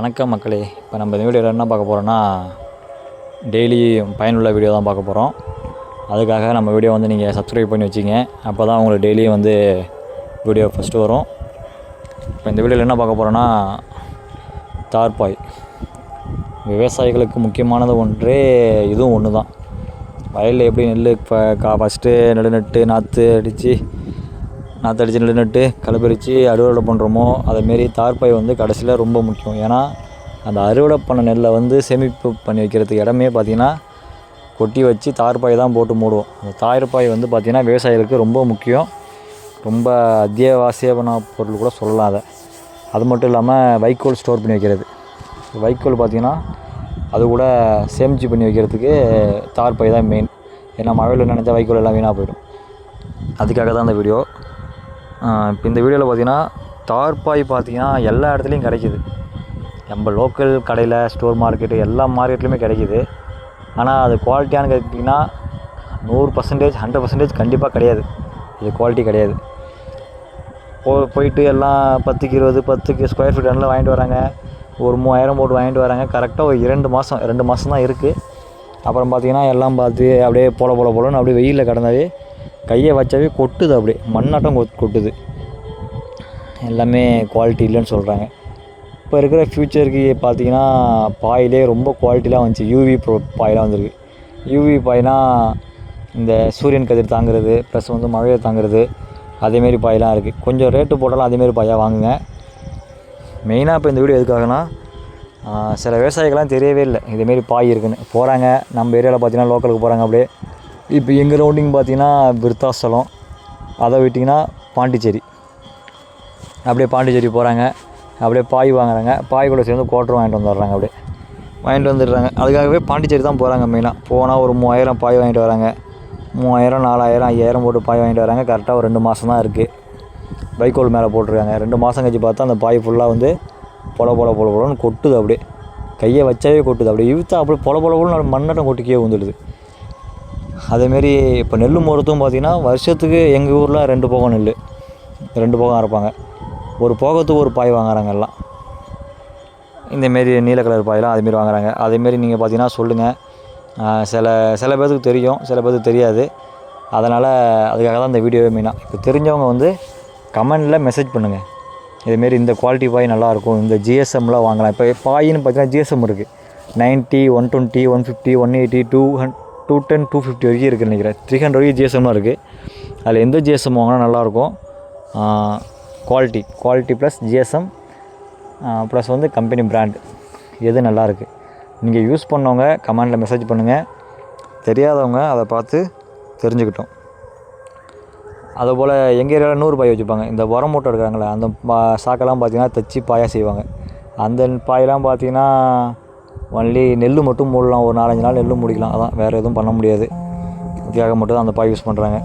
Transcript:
வணக்கம் மக்களே. இப்போ நம்ம இந்த வீடியோவில் என்ன பார்க்க போகிறோன்னா, டெய்லி பயனுள்ள வீடியோ தான் பார்க்க போகிறோம். அதுக்காக நம்ம வீடியோ வந்து நீங்கள் சப்ஸ்கிரைப் பண்ணி வச்சிங்க. அப்போ தான் உங்களுக்கு டெய்லியும் வந்து வீடியோ ஃபஸ்ட்டு வரும். இப்போ இந்த வீடியோவில் என்ன பார்க்க போகிறோன்னா, தார்பாய். விவசாயிகளுக்கு முக்கியமானது ஒன்றே இதுவும் ஒன்று தான். வயலில் எப்படி நெல் ஃபஸ்ட்டு நட்டு நாற்று அடித்து நெல் நட்டு களை பறித்து அறுவடை பண்ணுறோமோ, அதேமாரி தார்பாய் வந்து கடைசியில் ரொம்ப முக்கியம். ஏன்னா அந்த அறுவடை பண்ண நெல்லை வந்து சேமிப்பு பண்ணி வைக்கிறதுக்கு இடமே பார்த்திங்கன்னா கொட்டி வச்சு தார்பாய் தான் போட்டு மூடுவோம். அந்த தார்பாய் வந்து பார்த்திங்கன்னா விவசாயிகளுக்கு ரொம்ப முக்கியம். ரொம்ப அத்தியாவசியமான பொருள் கூட சொல்லலாம் அதை. அது மட்டும் இல்லாமல் வைக்கோல் ஸ்டோர் பண்ணி வைக்கிறது. வைக்கோல் பார்த்திங்கன்னா அது கூட சேமித்து பண்ணி வைக்கிறதுக்கு தார்பாய் தான் மெயின். ஏன்னா மழையில் நினைச்சா வைக்கோல் எல்லாம் வீணாக போயிடும். அதுக்காக தான் இந்த வீடியோ. இப்போ இந்த வீடியோவில் பார்த்திங்கன்னா தார்பாய் பார்த்திங்கன்னா எல்லா இடத்துலையும் கிடைக்கிது. நம்ம லோக்கல் கடையில், ஸ்டோர் மார்க்கெட்டு, எல்லா மார்க்கெட்லேயுமே கிடைக்கிது. ஆனால் அது குவாலிட்டியானு கேட்டிங்கன்னா 100%, 100% கண்டிப்பாக கிடையாது. இது குவாலிட்டி கிடையாது. போயிட்டு எல்லாம் 10க்கு 20, 10க்கு ஸ்கொயர் ஃபீட் எல்லாம் வாங்கிட்டு வராங்க. ஒரு 3000 போட்டு வாங்கிட்டு வராங்க. கரெக்டாக ஒரு 2 மாதம் தான் இருக்குது. அப்புறம் பார்த்திங்கன்னா எல்லாம் பார்த்து அப்படியே போலன்னு அப்படியே வெயிலில் கிடந்தாவே கையை வச்சாவே கொட்டுது. அப்படியே மண்ணாட்டம் கொட்டுது. எல்லாமே குவாலிட்டி இல்லைன்னு சொல்கிறாங்க. இப்போ இருக்கிற ஃப்யூச்சருக்கு பார்த்திங்கன்னா பாயிலே ரொம்ப குவாலிட்டிலாம் வந்துச்சு. யூவி பாயெலாம் வந்துருக்கு. யூவி பாய்னா இந்த சூரியன் கதிர் தாங்கிறது, ப்ளஸ் வந்து மழையை தாங்கிறது, அதேமாரி பாயெலாம் இருக்குது. கொஞ்சம் ரேட்டு போட்டாலும் அதேமாரி பாயாக வாங்குங்க. மெயினாக இப்போ இந்த வீடியோ எதுக்காகனா, சில விவசாயிகள்லாம் தெரியவே இல்லை இதேமாரி பாய் இருக்குன்னு. போகிறாங்க நம்ம ஏரியாவில் பார்த்திங்கன்னா லோக்கலுக்கு போகிறாங்க. அப்படியே இப்போ எங்கள் ரவுண்டிங் பார்த்திங்கன்னா விருத்தாசலம், அதை விட்டிங்கன்னா பாண்டிச்சேரி. அப்படியே பாண்டிச்சேரி போகிறாங்க. அப்படியே பாய் வாங்குறாங்க. பாய் கூட சேர்ந்து குவார்ட்டர் வாங்கிட்டு வந்துடுறாங்க. அப்படியே வாங்கிட்டு வந்துடுறாங்க. அதுக்காகவே பாண்டிச்சேரி தான் போகிறாங்க மெயினாக. போனால் ஒரு 3000 பாய் வாங்கிட்டு வராங்க. 3000, 4000, 5000 போட்டு பாய் வாங்கிட்டு வராங்க. கரெக்டாக ஒரு 2 மாதம் தான் இருக்குது. வைக்கோல் மேலே போட்டிருக்காங்க. 2 மாதம் கழிச்சு பார்த்தா அந்த பாய் ஃபுல்லாக வந்து பொலன்னு கொட்டுது. அப்படியே கையை வச்சாவே கொட்டுது. அப்படியே இழுத்தா அப்படியே பொலன்னு மண்ணட்டம் கொட்டிக்கே வந்துடுது. அதேமாரி இப்போ நெல் மொத்தம் பார்த்திங்கன்னா வருஷத்துக்கு எங்கள் ஊரில் 2 போகம் நெல், 2 போகம் அரைப்பாங்க. ஒரு போகத்துக்கு ஒரு பாய் வாங்குறாங்க எல்லாம். இந்தமாரி நீல கலர் பாயெலாம் அதேமாரி வாங்குறாங்க. அதேமாரி நீங்கள் பார்த்திங்கன்னா சொல்லுங்கள். சில பேர்த்துக்கு தெரியும், சில பேர்த்துக்கு தெரியாது. அதனால் அதுக்காக தான் இந்த வீடியோவே மெயினாக. இப்போ தெரிஞ்சவங்க வந்து கமெண்டில் மெசேஜ் பண்ணுங்கள். இதுமாரி இந்த குவாலிட்டி பாய் நல்லாயிருக்கும், இந்த ஜிஎஸ்எம்லாம் வாங்கலாம். இப்போ பாயின்னு பார்த்தீங்கன்னா ஜிஎஸ்எம் இருக்குது. 90, 120, 150, 180, 210, 250 வரைக்கும் இருக்குதுன்னு நினைக்கிறேன். 300 வரைக்கும் ஜிஎஸ்எம்லாம் இருக்குது. அதில் எந்த ஜிஎஸ்எம் வாங்கினா நல்லாயிருக்கும்? குவாலிட்டி ப்ளஸ் ஜிஎஸ்எம் ப்ளஸ் வந்து கம்பெனி பிராண்ட் எது நல்லாயிருக்கு? நீங்கள் யூஸ் பண்ணவங்க கமெண்டில் மெசேஜ் பண்ணுங்கள். தெரியாதவங்க அதை பார்த்து தெரிஞ்சுக்கிட்டோம். அதுபோல் எங்கள் ஏரியாவில் 100 பாய் வச்சுப்பாங்க. இந்த உரம் மூட்டை எடுக்கிறாங்களே, அந்த சாக்கெல்லாம் பார்த்திங்கன்னா தைச்சி பாயாக செய்வாங்க. அந்த பாயெல்லாம் பார்த்திங்கன்னா ஒன்லி நெல் மட்டும் மூடலாம். ஒரு 4-5 நாள் நெல் முடிக்கலாம். அதான் வேறு எதுவும் பண்ண முடியாது. அதுக்காக மட்டும் தான் அந்த பாய் யூஸ் பண்ணுறாங்க.